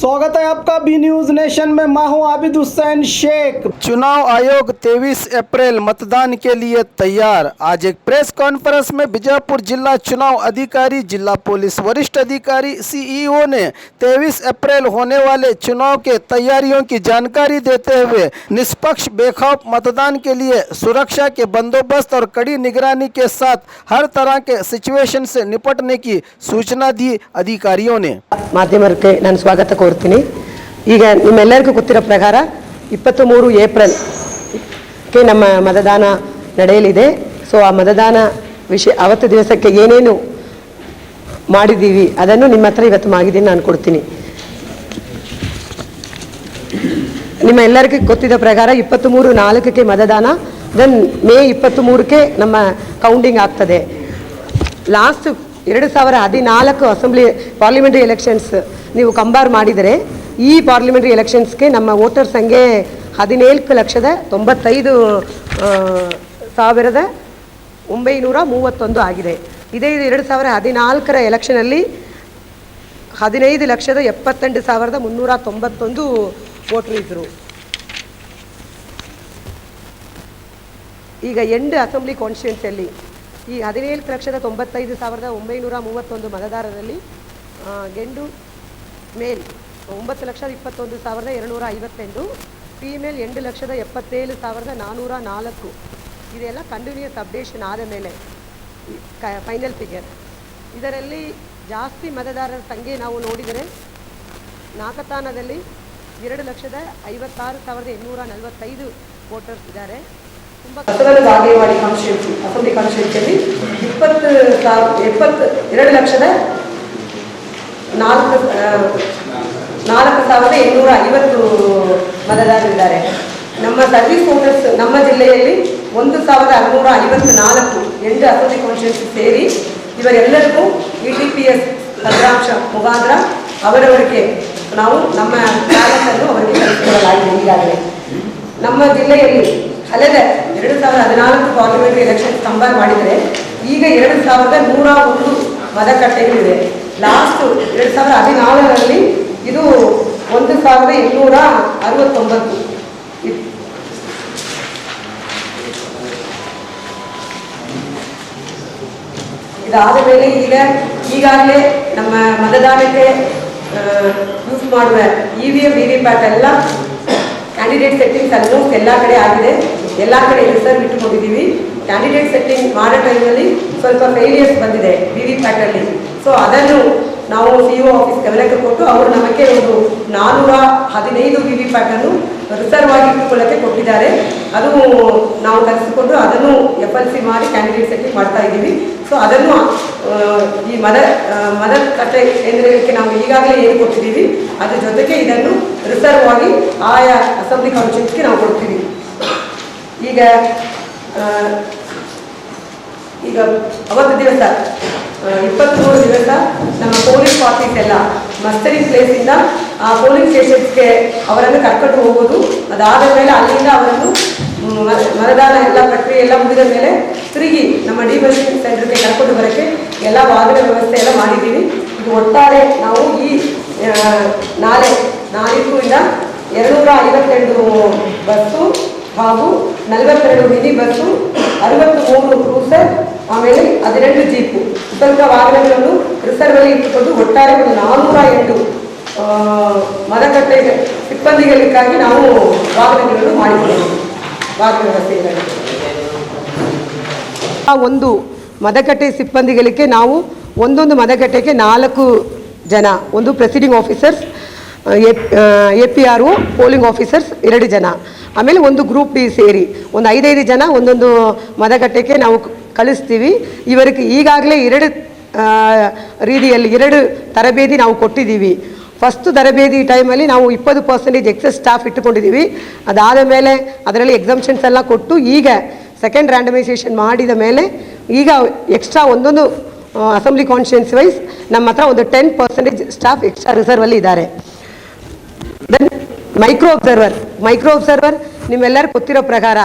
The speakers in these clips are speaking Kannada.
स्वागत है आपका बी न्यूज नेशन में। मैं हूं आबिद हुसैन शेख। चुनाव आयोग 23 अप्रैल मतदान के लिए तैयार। आज एक प्रेस कॉन्फ्रेंस में बीजापुर जिला चुनाव अधिकारी, जिला पुलिस वरिष्ठ अधिकारी, सीईओ ने 23 अप्रैल होने वाले चुनाव के तैयारियों की जानकारी देते हुए निष्पक्ष बेखौफ मतदान के लिए सुरक्षा के बंदोबस्त और कड़ी निगरानी के साथ हर तरह के सिचुएशन से निपटने की सूचना दी अधिकारियों ने। ಮಾಧ್ಯಮಕ್ಕೆ ನಾನು ಸ್ವಾಗತ ಕೋರ್ತೀನಿ। ಈಗ ನಿಮ್ಮೆಲ್ಲರಿಗೂ ಗೊತ್ತಿರೋ ಪ್ರಕಾರ 23 ಏಪ್ರಿಲ್ಗೆ ನಮ್ಮ ಮತದಾನ ನಡೆಯಲಿದೆ। ಸೊ ಆ ಮತದಾನ ವಿಷಯ ಅವತ್ತು ದಿವಸಕ್ಕೆ ಏನೇನು ಮಾಡಿದ್ದೀವಿ ಅದನ್ನು ನಿಮ್ಮ ಹತ್ರ ಇವತ್ತು ಮಾಹಿತಿಯನ್ನು ನಾನು ಕೊಡ್ತೀನಿ। ನಿಮ್ಮ ಎಲ್ಲರಿಗೂ ಗೊತ್ತಿದ್ದ ಪ್ರಕಾರ 23/4ಕ್ಕೆ ಮತದಾನ, ದೆನ್ ಮೇ 23ಕ್ಕೆ ನಮ್ಮ ಕೌಂಟಿಂಗ್ ಆಗ್ತದೆ। ಲಾಸ್ಟ್ 2014 ಅಸೆಂಬ್ಲಿ ಪಾರ್ಲಿಮೆಂಟ್ರಿ ಎಲೆಕ್ಷನ್ಸ್ ನೀವು ಕಂಪೇರ್ ಮಾಡಿದರೆ ಈ ಪಾರ್ಲಿಮೆಂಟ್ರಿ ಎಲೆಕ್ಷನ್ಸ್ಗೆ ನಮ್ಮ ವೋಟರ್ ಸಂಖ್ಯೆ 17,95,931 ಆಗಿದೆ। ಇದೇ 2014 ಎಲೆಕ್ಷನಲ್ಲಿ 15,78,391 ವೋಟರ್ ಇದ್ದರು। ಈಗ ಎಂಡ್ ಅಸೆಂಬ್ಲಿ ಕಾನ್ಸ್ಟಿಟ್ಯೂನ್ಸಿಯಲ್ಲಿ ಈ 17,95,931 ಮತದಾರರಲ್ಲಿ ಗಂಡು ಮೇಲ್ 9,21,258, ಫೀಮೇಲ್ 8,77,404। ಇದೆಲ್ಲ ಕಂಟಿನ್ಯೂಸ್ ಅಪ್ಡೇಷನ್ ಆದ ಮೇಲೆ ಫೈನಲ್ ಫಿಗರ್। ಇದರಲ್ಲಿ ಜಾಸ್ತಿ ಮತದಾರರ ಸಂಖ್ಯೆ ನಾವು ನೋಡಿದರೆ ನಾಗತಾನದಲ್ಲಿ 2,56,845 ವೋಟರ್ಸ್ ಇದ್ದಾರೆ। ಬಾಗೇವಾಡಿ ಕಾನ್ಸ್ಟಿಟ್ಯೂನ್ಸಿ ಅಸೆಂಬ್ಲಿ ಕಾನ್ಸ್ಟಿಟ್ಯೂನ್ಸಿಯಲ್ಲಿ 22,4,850 ಮತದಾರರಿದ್ದಾರೆ। ನಮ್ಮ ಸರ್ವಿಸ್ ವೋಟರ್ಸ್ ನಮ್ಮ ಜಿಲ್ಲೆಯಲ್ಲಿ 1,654 ಎಂಟು ಅಸೆಂಬ್ಲಿ ಕಾನ್ಸ್ಟಿಟ್ಯೂನ್ಸಿ ಸೇರಿ ಇವರೆಲ್ಲರಿಗೂ ETPS ತಂತ್ರಾಂಶ ಮುಖಾಂತರ ಅವರವರಿಗೆ ನಾವು ನಮ್ಮ ಬ್ಯಾಲೆಟನ್ನು ಅವರಿಗೆ ಕಳಿಸಿಕೊಡಲಾಗಿದೆ। ಈಗಾಗಲೇ ನಮ್ಮ ಜಿಲ್ಲೆಯಲ್ಲಿ ಕಳೆದ 2014 ಪಾರ್ಲಿಮೆಂಟ್ರಿ ಎಲೆಕ್ಷನ್ ಕಂಪೇರ್ ಮಾಡಿದರೆ ಈಗ 2,101 ಮತಗಟ್ಟೆಗಳಿವೆ। ಲಾಸ್ಟ್ 2014ರಲ್ಲಿ ಇದು 1,869। ಇದಾದ ಮೇಲೆ ಈಗಾಗಲೇ ನಮ್ಮ ಮತದಾನಕ್ಕೆ ಯೂಸ್ ಮಾಡುವ EVM VVPAT ಎಲ್ಲ ಕ್ಯಾಂಡಿಡೇಟ್ ಸೆಟ್ಟಿಂಗ್ಸ್ ಆಲ್ಮೋಸ್ಟ್ ಎಲ್ಲ ಕಡೆ ಆಗಿದೆ, ಎಲ್ಲ ಕಡೆ ರಿಸರ್ವ್ ಇಟ್ಟುಕೊಂಡಿದ್ದೀವಿ। ಕ್ಯಾಂಡಿಡೇಟ್ ಸೆಟ್ಟಿಂಗ್ ಮಾಡೋ ಟೈಮಲ್ಲಿ ಸ್ವಲ್ಪ ಫೇಲಿಯರ್ಸ್ ಬಂದಿದೆ VVPAT-ಅಲ್ಲಿ। ಸೊ ಅದನ್ನು ನಾವು CO ಆಫೀಸ್ ಗಮನಕ್ಕೆ ಕೊಟ್ಟು ಅವರು ನಮಗೆ ಒಂದು 415 VVPAT-ಅನ್ನು ರಿಸರ್ವ್ ಆಗಿ ಇಟ್ಟುಕೊಳ್ಳಕ್ಕೆ ಕೊಟ್ಟಿದ್ದಾರೆ। ಅದು ನಾವು ತರಿಸಿಕೊಂಡು ಅದನ್ನು FLC ಮಾಡಿ ಕ್ಯಾಂಡಿಡೇಟ್ ಸೆಟ್ಟಿಂಗ್ ಮಾಡ್ತಾ ಇದ್ದೀವಿ। ಸೊ ಅದನ್ನು ಈ ಮತಗಟ್ಟೆ ಕೇಂದ್ರಕ್ಕೆ ನಾವು ಈಗಾಗಲೇ ಏನು ಕೊಟ್ಟಿದ್ದೀವಿ ಅದ್ರ ಜೊತೆಗೆ ಇದನ್ನು ರಿಸರ್ವ್ ಆಗಿ ಆಯಾ ಅಸೆಂಬ್ಲಿ ಕಾನ್ಸ್ಟಿಟ್ಯೂನ್ಸಿಗೆ ನಾವು ಕೊಡ್ತೀವಿ। ಈಗ ಅವತ್ತು ದಿವಸ 23 ದಿವಸ ನಮ್ಮ ಪೋಲಿಂಗ್ ಪಾರ್ಟೀಸ್ ಎಲ್ಲ ಮಸ್ಟರಿಂಗ್ ಪ್ಲೇಸಿಂದ ಆ ಪೋಲಿಂಗ್ ಸ್ಟೇಷನ್ಸ್ಗೆ ಅವರನ್ನು ಕರ್ಕೊಂಡು ಹೋಗೋದು, ಅದಾದ ಮೇಲೆ ಅಲ್ಲಿಂದ ಅವರನ್ನು ಮತದಾನ ಎಲ್ಲ ಪ್ರಕ್ರಿಯೆ ಎಲ್ಲ ಮುಗಿದ ಮೇಲೆ ತಿರುಗಿ ನಮ್ಮ ಡಿಬರ್ಸಿಂಗ್ ಸೆಂಟರ್ಗೆ ಕರ್ಕೊಂಡು ಬರೋಕ್ಕೆ ಎಲ್ಲ ವಾಹನ ವ್ಯವಸ್ಥೆ ಎಲ್ಲ ಮಾಡಿದ್ದೀವಿ। ಇದು ಒಟ್ಟಾರೆ ನಾವು ಈ ನಾಲ್ಕಿಂದ 252 ಬಸ್ಸು ಹಾಗೂ 42 ಮಿನಿ ಬಸ್ಸು, 63 ಕ್ರೂಸರ್, ಆಮೇಲೆ 12 ಜೀಪು, ಸ್ವಲ್ಪ ವಾಹನಗಳನ್ನು ರಿಸರ್ವಲ್ಲಿ ಇಟ್ಟುಕೊಂಡು ಒಟ್ಟಾರೆ ಒಂದು 408 ಮತಗಟ್ಟೆ ಸಿಬ್ಬಂದಿಗಳಿಗಾಗಿ ನಾವು ವಾಹನಗಳನ್ನು ಮಾಡಿದ್ದೇವೆ। ವಾಹನ ವ್ಯವಸ್ಥೆಗಳನ್ನು ಒಂದು ಮತಗಟ್ಟೆ ಸಿಬ್ಬಂದಿಗಳಿಗೆ ನಾವು ಒಂದೊಂದು ಮತಗಟ್ಟೆಗೆ 4 ಜನ, ಒಂದು preceding officers, APRO polling officers 2 ಜನ, ಆಮೇಲೆ ಒಂದು ಗ್ರೂಪ್ ಡಿ ಸೇರಿ ಒಂದು 5 ಜನ ಒಂದೊಂದು ಮತಗಟ್ಟೆಗೆ ನಾವು ಕಳಿಸ್ತೀವಿ। ಇವರಿಗೆ ಈಗಾಗಲೇ 2 ರೀತಿಯಲ್ಲಿ 2 ತರಬೇತಿ ನಾವು ಕೊಟ್ಟಿದ್ದೀವಿ। ಫಸ್ಟ್ ತರಬೇತಿ ಟೈಮಲ್ಲಿ ನಾವು 20% ಎಕ್ಸೆಸ್ ಸ್ಟಾಫ್ ಇಟ್ಟುಕೊಂಡಿದ್ದೀವಿ। ಅದಾದ ಮೇಲೆ ಅದರಲ್ಲಿ ಎಕ್ಸಾಮ್ಷನ್ಸ್ ಎಲ್ಲ ಕೊಟ್ಟು ಈಗ ಸೆಕೆಂಡ್ ರ್ಯಾಂಡಮೈಸೇಷನ್ ಮಾಡಿದ ಮೇಲೆ ಈಗ ಎಕ್ಸ್ಟ್ರಾ ಒಂದೊಂದು ಅಸೆಂಬ್ಲಿ ಕಾನ್ಸ್ಟಿಟ್ಯೂನ್ಸಿ ವೈಸ್ ನಮ್ಮ ಹತ್ರ ಒಂದು 10% ಸ್ಟಾಫ್ ಎಕ್ಸ್ಟ್ರಾ ರಿಸರ್ವಲ್ಲಿ ಇದ್ದಾರೆ। ದೆನ್ ಮೈಕ್ರೋ ಅಬ್ಸರ್ವರ್ ನಿಮ್ಮೆಲ್ಲರೂ ಗೊತ್ತಿರೋ ಪ್ರಕಾರ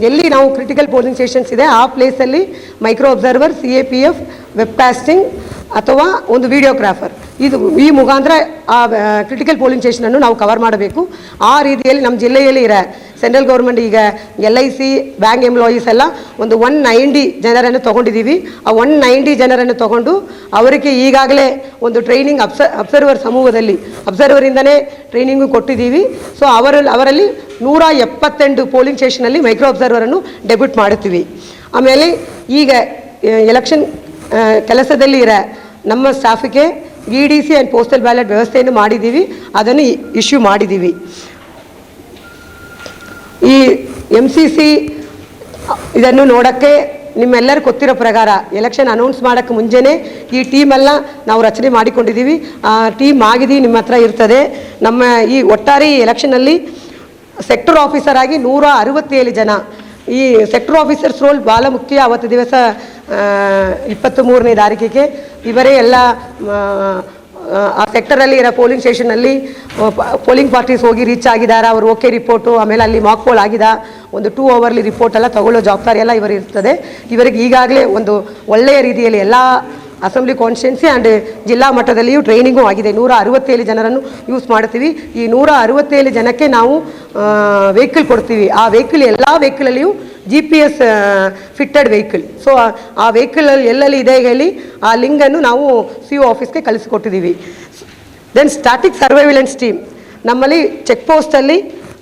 ಎಲ್ಲಿ ನಾವು ಕ್ರಿಟಿಕಲ್ ಪೋಲಿಂಗ್ ಸ್ಟೇಷನ್ಸ್ ಇದೆ ಆ ಪ್ಲೇಸಲ್ಲಿ micro observer, CAPF, web casting, ಅಥವಾ ಒಂದು ವಿಡಿಯೋಗ್ರಾಫರ್, ಇದು ಈ ಮುಖಾಂತರ ಆ ಕ್ರಿಟಿಕಲ್ ಪೋಲಿಂಗ್ ಸ್ಟೇಷನನ್ನು ನಾವು ಕವರ್ ಮಾಡಬೇಕು. ಆ ರೀತಿಯಲ್ಲಿ ನಮ್ಮ ಜಿಲ್ಲೆಯಲ್ಲಿ ಸೆಂಟ್ರಲ್ ಗೌರ್ಮೆಂಟ್ ಈಗ LIC ಬ್ಯಾಂಕ್ ಎಂಪ್ಲಾಯೀಸ್ ಎಲ್ಲ ಒಂದು 190 ಜನರನ್ನು ತೊಗೊಂಡಿದ್ದೀವಿ. ಆ 190 ಜನರನ್ನು ತೊಗೊಂಡು ಅವರಿಗೆ ಈಗಾಗಲೇ ಒಂದು ಟ್ರೈನಿಂಗ್ ಅಬ್ಸರ್ವರ್ ಸಮೂಹದಲ್ಲಿ ಅಬ್ಸರ್ವರಿಂದನೇ ಟ್ರೈನಿಂಗು ಕೊಟ್ಟಿದ್ದೀವಿ. ಸೊ ಅವರಲ್ಲಿ 178 ಪೋಲಿಂಗ್ ಸ್ಟೇಷನಲ್ಲಿ ಮೈಕ್ರೋ ಅಬ್ಸರ್ವರನ್ನು ಡೆಬ್ಯೂಟ್ ಮಾಡುತ್ತೀವಿ. ಆಮೇಲೆ ಈಗ ಎಲೆಕ್ಷನ್ ಕೆಲಸದಲ್ಲಿ ನಮ್ಮ ಸ್ಟಾಫಿಗೆ EDC ಆ್ಯಂಡ್ ಪೋಸ್ಟಲ್ ಬ್ಯಾಲೆಟ್ ವ್ಯವಸ್ಥೆಯನ್ನು ಮಾಡಿದ್ದೀವಿ, ಅದನ್ನು ಇಶ್ಯೂ ಮಾಡಿದ್ದೀವಿ. ಈ MCC ಇದನ್ನು ನೋಡೋಕ್ಕೆ ನಿಮ್ಮೆಲ್ಲರೂ ಗೊತ್ತಿರೋ ಪ್ರಕಾರ ಎಲೆಕ್ಷನ್ ಅನೌನ್ಸ್ ಮಾಡೋಕ್ಕೆ ಮುಂಚೆನೇ ಈ ಟೀಮೆಲ್ಲ ನಾವು ರಚನೆ ಮಾಡಿಕೊಂಡಿದ್ದೀವಿ. ಆ ಟೀಮ್ ಆಗಿದೆ, ನಿಮ್ಮ ಹತ್ರ ಇರ್ತದೆ. ನಮ್ಮ ಈ ಒಟ್ಟಾರೆ ಈ ಎಲೆಕ್ಷನಲ್ಲಿ ಸೆಕ್ಟರ್ ಆಫೀಸರ್ ಆಗಿ 167 ಜನ. ಈ ಸೆಕ್ಟರ್ ಆಫೀಸರ್ಸ್ ರೋಲ್ ಭಾಳ ಮುಖ್ಯ. ಅವತ್ತು ದಿವಸ 23ನೇ ತಾರೀಕಿಗೆ ಇವರೇ ಎಲ್ಲ ಆ ಸೆಕ್ಟರಲ್ಲಿ ಇರೋ ಪೋಲಿಂಗ್ ಸ್ಟೇಷನಲ್ಲಿ ಪೋಲಿಂಗ್ ಪಾರ್ಟೀಸ್ ಹೋಗಿ ರೀಚ್ ಆಗಿದ್ದಾರೆ, ಅವರು ಓಕೆ ರಿಪೋರ್ಟು, ಆಮೇಲೆ ಅಲ್ಲಿ ಮಾಕ್ ಪೋಲ್ ಆಗಿದ ಒಂದು 2 ಅವರ್ಲಿ ರಿಪೋರ್ಟ್ ಎಲ್ಲ ತಗೊಳ್ಳೋ ಜವಾಬ್ದಾರಿ ಎಲ್ಲ ಇವರಿಗೆ ಇರ್ತದೆ. ಇವರಿಗೆ ಈಗಾಗಲೇ ಒಂದು ಒಳ್ಳೆಯ ರೀತಿಯಲ್ಲಿ ಎಲ್ಲ ಅಸೆಂಬ್ಲಿ ಕಾನ್ಸ್ಟಿಟ್ಯೂನ್ಸಿ ಆ್ಯಂಡ್ ಜಿಲ್ಲಾ ಮಟ್ಟದಲ್ಲಿಯೂ ಟ್ರೈನಿಂಗು ಆಗಿದೆ. 167 ಜನರನ್ನು ಯೂಸ್ ಮಾಡ್ತೀವಿ. ಈ 167 ಜನಕ್ಕೆ ನಾವು ವೆಹಿಕಲ್ ಕೊಡ್ತೀವಿ. ಆ ವೆಹಿಕಲ್ ಎಲ್ಲ ವೆಹಿಕಲಲ್ಲಿಯೂ GPS ಫಿಟ್ಟೆಡ್ ವೆಹಿಕಲ್. ಸೊ ಆ ವೆಹಿಕಲಲ್ಲಿ ಎಲ್ಲೆಲ್ಲಿ ಇದೆ ಹೇಳಿ ಆ ಲಿಂಕನ್ನು ನಾವು CO ಆಫೀಸ್ಗೆ ಕಳಿಸಿಕೊಟ್ಟಿದ್ದೀವಿ. ದೆನ್ ಸ್ಟಾಟಿಕ್ ಸರ್ವೈಲೆನ್ಸ್ ಟೀಮ್ ನಮ್ಮಲ್ಲಿ ಚೆಕ್ ಪೋಸ್ಟಲ್ಲಿ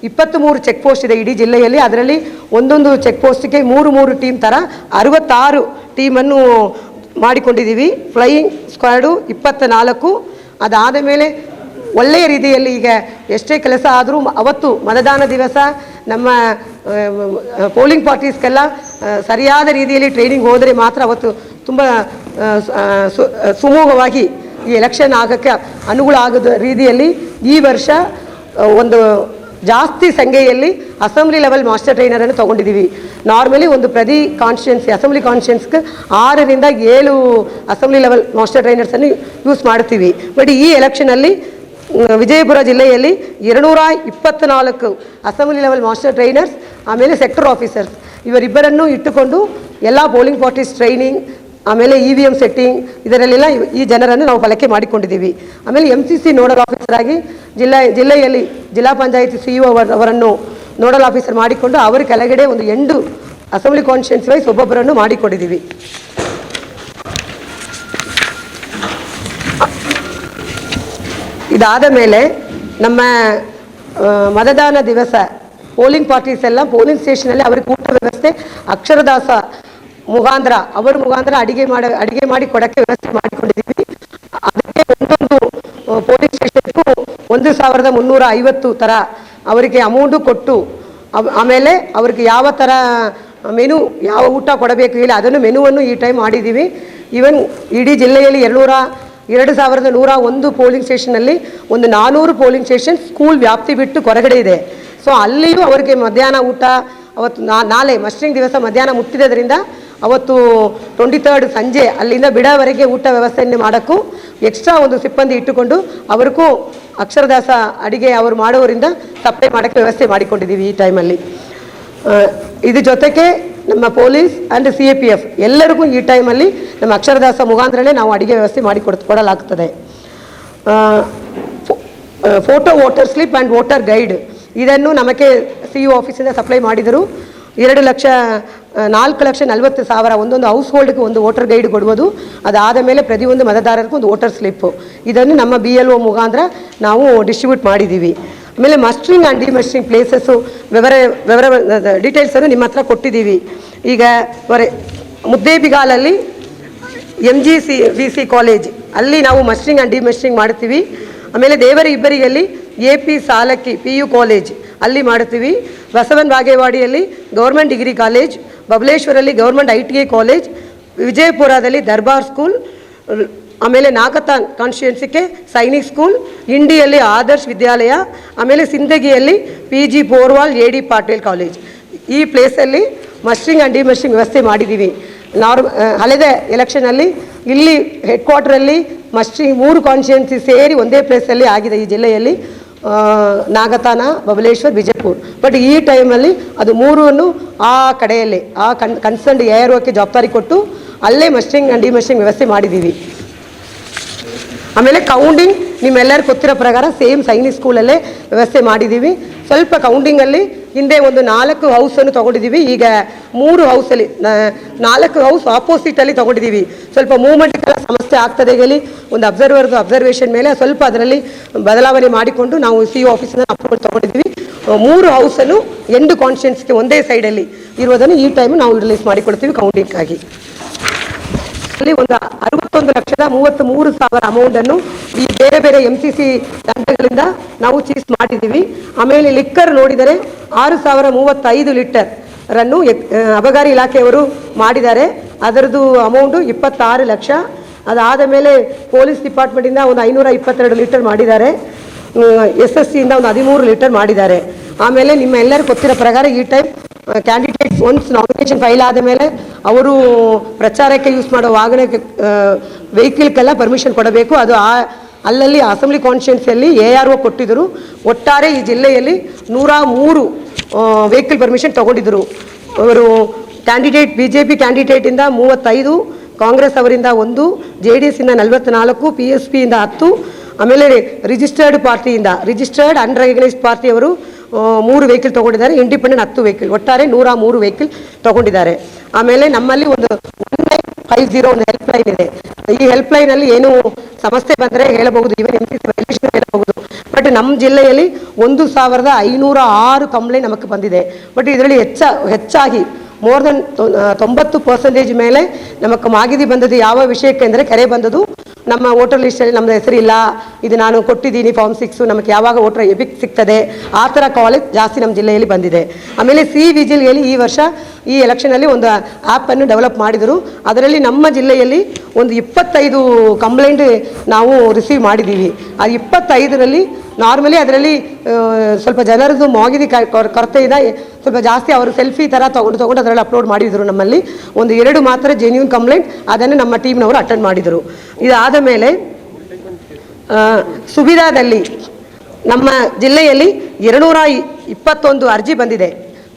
23 ಚೆಕ್ ಪೋಸ್ಟ್ ಇದೆ ಇಡೀ ಜಿಲ್ಲೆಯಲ್ಲಿ. ಅದರಲ್ಲಿ ಒಂದೊಂದು ಚೆಕ್ ಪೋಸ್ಟಿಗೆ 3 ಟೀಮ್ ಥರ 66 ಟೀಮನ್ನು ಮಾಡಿಕೊಂಡಿದ್ದೀವಿ. Flying squad 24. ಅದಾದ ಮೇಲೆ ಒಳ್ಳೆಯ ರೀತಿಯಲ್ಲಿ ಈಗ ಎಷ್ಟೇ ಕೆಲಸ ಆದರೂ ಅವತ್ತು ಮತದಾನ ದಿವಸ ನಮ್ಮ ಪೋಲಿಂಗ್ ಪಾರ್ಟೀಸ್ಗೆಲ್ಲ ಸರಿಯಾದ ರೀತಿಯಲ್ಲಿ ಟ್ರೈನಿಂಗ್ ಹೋದರೆ ಮಾತ್ರ ಅವತ್ತು ತುಂಬ ಸುಮೂಹವಾಗಿ ಈ ಎಲೆಕ್ಷನ್ ಆಗೋಕ್ಕೆ ಅನುಕೂಲ ಆಗದ ರೀತಿಯಲ್ಲಿ ಈ ವರ್ಷ ಒಂದು ಜಾಸ್ತಿ ಸಂಖ್ಯೆಯಲ್ಲಿ ಅಸೆಂಬ್ಲಿ ಲೆವೆಲ್ ಮಾಸ್ಟರ್ ಟ್ರೈನರನ್ನು ತೊಗೊಂಡಿದ್ದೀವಿ. ನಾರ್ಮಲಿ ಒಂದು ಪ್ರತಿ ಕಾನ್ಸ್ಟಿಟ್ಯೂನ್ಸಿ ಅಸೆಂಬ್ಲಿ ಕಾನ್ಸ್ಟಿಟ್ಯೂನ್ಸ್ಗೆ 6 ರಿಂದ 7 ಅಸೆಂಬ್ಲಿ ಲೆವೆಲ್ ಮಾಸ್ಟರ್ ಟ್ರೈನರ್ಸನ್ನು ಯೂಸ್ ಮಾಡ್ತೀವಿ. ಬಟ್ ಈ ಎಲೆಕ್ಷನಲ್ಲಿ ವಿಜಯಪುರ ಜಿಲ್ಲೆಯಲ್ಲಿ 224 ಅಸೆಂಬ್ಲಿ ಲೆವೆಲ್ ಮಾಸ್ಟರ್ ಟ್ರೈನರ್ಸ್, ಆಮೇಲೆ ಸೆಕ್ಟರ್ ಆಫೀಸರ್ಸ್ ಇವರಿಬ್ಬರನ್ನು ಇಟ್ಟುಕೊಂಡು ಎಲ್ಲ ಪೋಲಿಂಗ್ ಪಾರ್ಟೀಸ್ ಟ್ರೈನಿಂಗ್, ಆಮೇಲೆ EVM ಸೆಟ್ಟಿಂಗ್ ಇದರಲ್ಲೆಲ್ಲ ಈ ಜನರನ್ನು ನಾವು ಬಳಕೆ ಮಾಡಿಕೊಂಡಿದ್ದೀವಿ. ಆಮೇಲೆ MCC ನೋಡಲ್ ಆಫೀಸರ್ ಆಗಿ ಜಿಲ್ಲೆಯಲ್ಲಿ ಜಿಲ್ಲಾ ಪಂಚಾಯತಿ CEO ಅವರನ್ನು ನೋಡಲ್ ಆಫೀಸರ್ ಮಾಡಿಕೊಂಡು ಅವರ ಕೆಳಗಡೆ ಒಂದು 8 ಅಸೆಂಬ್ಲಿ ಕಾನ್ಸ್ಟಿಟ್ಯೂನ್ಸಿ ವೈಸ್ ಒಬ್ಬೊಬ್ಬರನ್ನು ಮಾಡಿಕೊಂಡಿದ್ದೀವಿ. ಇದಾದ ಮೇಲೆ ನಮ್ಮ ಮತದಾನ ದಿವಸ ಪೋಲಿಂಗ್ ಪಾರ್ಟೀಸ್ ಎಲ್ಲ ಪೋಲಿಂಗ್ ಸ್ಟೇಷನಲ್ಲಿ ಅವರಿಗೆ ಊಟ ವ್ಯವಸ್ಥೆ ಅಕ್ಷರದಾಸ ಮುಖಾಂತರ ಅಡಿಗೆ ಮಾಡಿ ಕೊಡೋಕ್ಕೆ ವ್ಯವಸ್ಥೆ ಮಾಡಿಕೊಂಡಿದ್ದೀವಿ. ಅದಕ್ಕೆ ಒಂದೊಂದು ಪೋಲಿಂಗ್ ಸ್ಟೇಷನ್ಗೂ 1350 ಥರ ಅವರಿಗೆ ಅಮೌಂಟು ಕೊಟ್ಟು ಆಮೇಲೆ ಅವ್ರಿಗೆ ಯಾವ ಥರ ಮೆನು ಯಾವ ಊಟ ಕೊಡಬೇಕು ಹೇಳಿ ಅದನ್ನು ಮೆನುವನ್ನು ಈ ಟೈಮ್ ಮಾಡಿದ್ದೀವಿ. ಈವನ್ ಇಡೀ ಜಿಲ್ಲೆಯಲ್ಲಿ 2101 ಪೋಲಿಂಗ್ ಸ್ಟೇಷನಲ್ಲಿ ಒಂದು 400 ಪೋಲಿಂಗ್ ಸ್ಟೇಷನ್ ಸ್ಕೂಲ್ ವ್ಯಾಪ್ತಿ ಬಿಟ್ಟು ಹೊರಗಡೆ ಇದೆ. ಸೊ ಅಲ್ಲಿಯೂ ಅವರಿಗೆ ಮಧ್ಯಾಹ್ನ ಊಟ ಅವತ್ತು ನಾಳೆ ಮಸ್ಟ್ರಿಂಗ್ ದಿವಸ ಮಧ್ಯಾಹ್ನ ಮುಟ್ಟಿದ್ದರಿಂದ ಅವತ್ತು 23rd ಸಂಜೆ ಅಲ್ಲಿಂದ ಬಿಡೋವರೆಗೆ ಊಟ ವ್ಯವಸ್ಥೆಯನ್ನು ಮಾಡೋಕ್ಕೂ ಎಕ್ಸ್ಟ್ರಾ ಒಂದು ಸಿಬ್ಬಂದಿ ಇಟ್ಟುಕೊಂಡು ಅವ್ರಿಗೂ ಅಕ್ಷರದಾಸ ಅಡಿಗೆ ಅವರು ಮಾಡೋವರಿಂದ ಸಪ್ಲೈ ಮಾಡೋಕ್ಕೆ ವ್ಯವಸ್ಥೆ ಮಾಡಿಕೊಂಡಿದ್ದೀವಿ ಈ ಟೈಮಲ್ಲಿ. ಇದ್ರ ಜೊತೆಗೆ ನಮ್ಮ ಪೊಲೀಸ್ ಆ್ಯಂಡ್ CAPF ಎಲ್ಲರಿಗೂ ಈ ಟೈಮಲ್ಲಿ ನಮ್ಮ ಅಕ್ಷರದಾಸ ಮುಖಾಂತರನೇ ನಾವು ಅಡಿಗೆ ವ್ಯವಸ್ಥೆ ಮಾಡಿಕೊಡಲಾಗ್ತದೆ. Photo voter slip and voter guide ಇದನ್ನು ನಮಗೆ CO ಆಫೀಸಿಂದ ಸಪ್ಲೈ ಮಾಡಿದರು. 4,40,000 ಒಂದೊಂದು ಹೌಸ್ ಹೋಲ್ಡ್ಗೆ ಒಂದು ವೋಟರ್ ಗೈಡ್ ಕೊಡುವುದು. ಅದಾದ ಮೇಲೆ ಪ್ರತಿಯೊಂದು ಮತದಾರರಿಗೂ ಒಂದು ವೋಟರ್ ಸ್ಲಿಪ್ಪು ಇದನ್ನು ನಮ್ಮ BLO ಮುಖಾಂತರ ನಾವು ಡಿಸ್ಟ್ರಿಬ್ಯೂಟ್ ಮಾಡಿದ್ದೀವಿ. ಆಮೇಲೆ ಮಸ್ಟ್ರಿಂಗ್ ಆ್ಯಂಡ್ ಡಿಮಸ್ಟ್ರಿಂಗ್ ಪ್ಲೇಸಸ್ಸು ವಿವರ ಡೀಟೇಲ್ಸನ್ನು ನಿಮ್ಮ ಹತ್ರ ಕೊಟ್ಟಿದ್ದೀವಿ. ಈಗ ಮುದ್ದೇಬಿಗಾಲಲ್ಲಿ MGVC ಕಾಲೇಜ್ ಅಲ್ಲಿ ನಾವು ಮಸ್ಟ್ರಿಂಗ್ ಆ್ಯಂಡ್ ಡಿಮಸ್ಟ್ರಿಂಗ್ ಮಾಡ್ತೀವಿ. ಆಮೇಲೆ ದೇವರ ಇಬ್ಬರಿಯಲ್ಲಿ AP ಸಾಲಕ್ಕಿ PU ಕಾಲೇಜ್ ಅಲ್ಲಿ ಮಾಡ್ತೀವಿ. ಬಸವನ ಬಾಗೇವಾಡಿಯಲ್ಲಿ ಗೌರ್ಮೆಂಟ್ ಡಿಗ್ರಿ ಕಾಲೇಜ್, ಬಬಲೇಶ್ವರಲ್ಲಿ ಗೌರ್ಮೆಂಟ್ ITI ಕಾಲೇಜ್, ವಿಜಯಪುರದಲ್ಲಿ ದರ್ಬಾರ್ ಸ್ಕೂಲ್, ಆಮೇಲೆ ನಾಗತಾನ್ ಕಾನ್ಸ್ಟಿಟ್ಯೂನ್ಸಿಗೆ ಸೈನಿಕ್ ಸ್ಕೂಲ್, ಇಂಡಿಯಲ್ಲಿ ಆದರ್ಶ್ ವಿದ್ಯಾಲಯ, ಆಮೇಲೆ ಸಿಂದಗಿಯಲ್ಲಿ PG Borwal AD Patil college. ಈ ಪ್ಲೇಸಲ್ಲಿ ಮಸ್ಟ್ರಿಂಗ್ ಆ್ಯಂಡ್ ಡಿಮಸ್ಟ್ರಿಂಗ್ ವ್ಯವಸ್ಥೆ ಮಾಡಿದ್ದೀವಿ. ಹಳೆದ ಎಲೆಕ್ಷನಲ್ಲಿ ಇಲ್ಲಿ ಹೆಡ್ ಕ್ವಾರ್ಟರಲ್ಲಿ ಮಸ್ಟ್ರಿಂಗ್ 3 ಕಾನ್ಸ್ಟಿಟ್ಯೂನ್ಸಿ ಸೇರಿ ಒಂದೇ ಪ್ಲೇಸಲ್ಲಿ ಆಗಿದೆ ಈ ಜಿಲ್ಲೆಯಲ್ಲಿ, ನಾಗತಾನ, ಬಬಲೇಶ್ವರ್, ವಿಜಯಪುರ. ಬಟ್ ಈ ಟೈಮಲ್ಲಿ ಅದು 3 ಆ ಕಡೆಯಲ್ಲಿ ಕನ್ಸರ್ನ್ಡ್ AROಕ್ಕೆ ಜವಾಬ್ದಾರಿ ಕೊಟ್ಟು ಅಲ್ಲೇ ಮಸ್ಟ್ರಿಂಗ್ ಆ್ಯಂಡ್ ಡಿಮಸ್ಟ್ರಿಂಗ್ ವ್ಯವಸ್ಥೆ ಮಾಡಿದ್ದೀವಿ. ಆಮೇಲೆ ಕೌಂಟಿಂಗ್ ನಿಮ್ಮೆಲ್ಲರೂ ಗೊತ್ತಿರೋ ಪ್ರಕಾರ ಸೇಮ್ ಸೈನಿಕ್ ಸ್ಕೂಲಲ್ಲೇ ವ್ಯವಸ್ಥೆ ಮಾಡಿದ್ದೀವಿ. ಸ್ವಲ್ಪ ಕೌಂಟಿಂಗಲ್ಲಿ ಹಿಂದೆ ಒಂದು 4 ಹೌಸನ್ನು ತೊಗೊಂಡಿದ್ದೀವಿ. ಈಗ 3 ಹೌಸಲ್ಲಿ 4 ಹೌಸ್ ಆಪೋಸಿಟಲ್ಲಿ ತೊಗೊಂಡಿದ್ದೀವಿ. ಸ್ವಲ್ಪ ಮೂವ್ಮೆಂಟ್ಗೆಲ್ಲ ಸಮಸ್ಯೆ ಆಗ್ತದೆ ಹೇಳಿ ಒಂದು ಅಬ್ಸರ್ವೇಷನ್ ಮೇಲೆ ಸ್ವಲ್ಪ ಅದರಲ್ಲಿ ಬದಲಾವಣೆ ಮಾಡಿಕೊಂಡು ನಾವು CO ಆಫೀಸಿಂದ ಅಪ್ರೂವಲ್ ತೊಗೊಂಡಿದ್ದೀವಿ. 3 ಹೌಸನ್ನು ಎಂಡ್ ಕಾನ್ಸ್ಟಿಟ್ಯೂನ್ಸಿಗೆ ಒಂದೇ ಸೈಡಲ್ಲಿ ಇರುವುದನ್ನು ಈ ಟೈಮ್ ನಾವು ರಿಲೀಸ್ ಮಾಡಿಕೊಡ್ತೀವಿ ಕೌಂಟಿಂಗ್ಗಾಗಿ. ಅಲ್ಲಿ ಒಂದು 61,33,000 ಅಮೌಂಟನ್ನು ಈ ಬೇರೆ ಬೇರೆ MCC ತಂಡಗಳಿಂದ ನಾವು ಚೀಸ್ ಮಾಡಿದ್ದೀವಿ. ಆಮೇಲೆ ಲಿಕ್ಕರ್ ನೋಡಿದರೆ 6,035 ಲೀಟರ್ ರನ್ನು ಅಬಕಾರಿ ಇಲಾಖೆಯವರು ಮಾಡಿದ್ದಾರೆ. ಅದರದ್ದು ಅಮೌಂಟು 26 ಲಕ್ಷ. ಅದಾದ ಮೇಲೆ ಪೊಲೀಸ್ ಡಿಪಾರ್ಟ್ಮೆಂಟಿಂದ ಒಂದು 522 ಲೀಟರ್ ಮಾಡಿದ್ದಾರೆ. SSCಯಿಂದ ಒಂದು 13 ಲೀಟರ್ ಮಾಡಿದ್ದಾರೆ. ಆಮೇಲೆ ನಿಮ್ಮ ಎಲ್ಲರೂ ಗೊತ್ತಿರೋ ಪ್ರಕಾರ ಈ time candidates once nomination file ಆದ ಮೇಲೆ ಅವರು ಪ್ರಚಾರಕ್ಕೆ ಯೂಸ್ ಮಾಡೋ ವಾಹನಕ್ಕೆ ವೆಹಿಕಲ್ಗೆಲ್ಲ ಪರ್ಮಿಷನ್ ಕೊಡಬೇಕು. ಅದು ಅಲ್ಲಲ್ಲಿ ಅಸೆಂಬ್ಲಿ ಕಾನ್ಸ್ಟಿಟ್ಯೂನ್ಸಿಯಲ್ಲಿ ARO ಕೊಟ್ಟಿದ್ದರು. ಒಟ್ಟಾರೆ ಈ ಜಿಲ್ಲೆಯಲ್ಲಿ 103 ವೆಹಿಕಲ್ ಪರ್ಮಿಷನ್ ತಗೊಂಡಿದ್ದರು. ಅವರು ಕ್ಯಾಂಡಿಡೇಟ್ BJP ಕ್ಯಾಂಡಿಡೇಟಿಂದ 35, ಕಾಂಗ್ರೆಸ್ ಅವರಿಂದ 1, JDS ಇಂದ 44, PSP ಇಂದ 10, ಆಮೇಲೆ ರಿಜಿಸ್ಟರ್ಡ್ ಪಾರ್ಟಿಯಿಂದ ರಿಜಿಸ್ಟರ್ಡ್ ಅನ್ರೆಕಗ್ನೈಸ್ಡ್ ಪಾರ್ಟಿಯವರು 3 ವೆಹಿಕಲ್ ತೊಗೊಂಡಿದ್ದಾರೆ. ಇಂಡಿಪೆಂಡೆಂಟ್ 10 ವೆಹಿಕಲ್, ಒಟ್ಟಾರೆ 103 ವೆಹಿಕಲ್ ತೊಗೊಂಡಿದ್ದಾರೆ. ಆಮೇಲೆ ನಮ್ಮಲ್ಲಿ ಒಂದು 1950 ಒಂದು ಹೆಲ್ಪ್ ಲೈನ್ ಇದೆ. ಈ ಹೆಲ್ಪ್ ಲೈನಲ್ಲಿ ಏನು ಸಮಸ್ಯೆ ಬಂದರೆ ಹೇಳಬಹುದು, ಇವನ್ MCC ವೈಲೇಷನ್ ಹೇಳಬಹುದು. ಬಟ್ ನಮ್ಮ ಜಿಲ್ಲೆಯಲ್ಲಿ 1,506 ಕಂಪ್ಲೇಂಟ್ ನಮಗೆ ಬಂದಿದೆ. ಬಟ್ ಇದರಲ್ಲಿ ಹೆಚ್ಚಾಗಿ ಮೋರ್ ದೆನ್ 90% ಮೇಲೆ ನಮಗೆ ಮಾಹಿತಿ ಬಂದದ್ದು ಯಾವ ವಿಷಯಕ್ಕೆ ಅಂದರೆ ಕರೆ ಬಂದದ್ದು ನಮ್ಮ ವೋಟರ್ ಲಿಸ್ಟಲ್ಲಿ ನಮ್ಮದು ಹೆಸರಿಲ್ಲ, ಇದು ನಾನು ಕೊಟ್ಟಿದ್ದೀನಿ ಫಾರ್ಮ್ 6, ನಮಗೆ ಯಾವಾಗ ವೋಟರ್ ಎಪಿಕ್ ಸಿಗ್ತದೆ, ಆ ಥರ ಕಾಲೇಜ್ ಜಾಸ್ತಿ ನಮ್ಮ ಜಿಲ್ಲೆಯಲ್ಲಿ ಬಂದಿದೆ. ಆಮೇಲೆ ವಿಜಿಲ್ಗೆ ಈ ವರ್ಷ ಈ ಎಲೆಕ್ಷನಲ್ಲಿ ಒಂದು ಆ್ಯಪನ್ನು ಡೆವಲಪ್ ಮಾಡಿದರು. ಅದರಲ್ಲಿ ನಮ್ಮ ಜಿಲ್ಲೆಯಲ್ಲಿ ಒಂದು 25 ಕಂಪ್ಲೇಂಟ್ ನಾವು ರಿಸೀವ್ ಮಾಡಿದ್ದೀವಿ. ಆ 25ರಲ್ಲಿ ನಾರ್ಮಲಿ ಅದರಲ್ಲಿ ಸ್ವಲ್ಪ ಜನರದ್ದು ಮಾಹಿತಿ ಕೊರತೆಯಿಂದ ಸ್ವಲ್ಪ ಜಾಸ್ತಿ ಅವರು ಸೆಲ್ಫಿ ಥರ ತೊಗೊಂಡು ಅದರಲ್ಲಿ ಅಪ್ಲೋಡ್ ಮಾಡಿದರು. ನಮ್ಮಲ್ಲಿ ಒಂದು 2 ಮಾತ್ರ ಜೆನ್ಯೂನ್ ಕಂಪ್ಲೇಂಟ್, ಅದನ್ನು ನಮ್ಮ ಟೀಮ್ನವರು ಅಟೆಂಡ್ ಮಾಡಿದರು. ಇದಾದ ಮೇಲೆ ಸುವಿಧಾದಲ್ಲಿ ನಮ್ಮ ಜಿಲ್ಲೆಯಲ್ಲಿ 221 ಅರ್ಜಿ ಬಂದಿದೆ.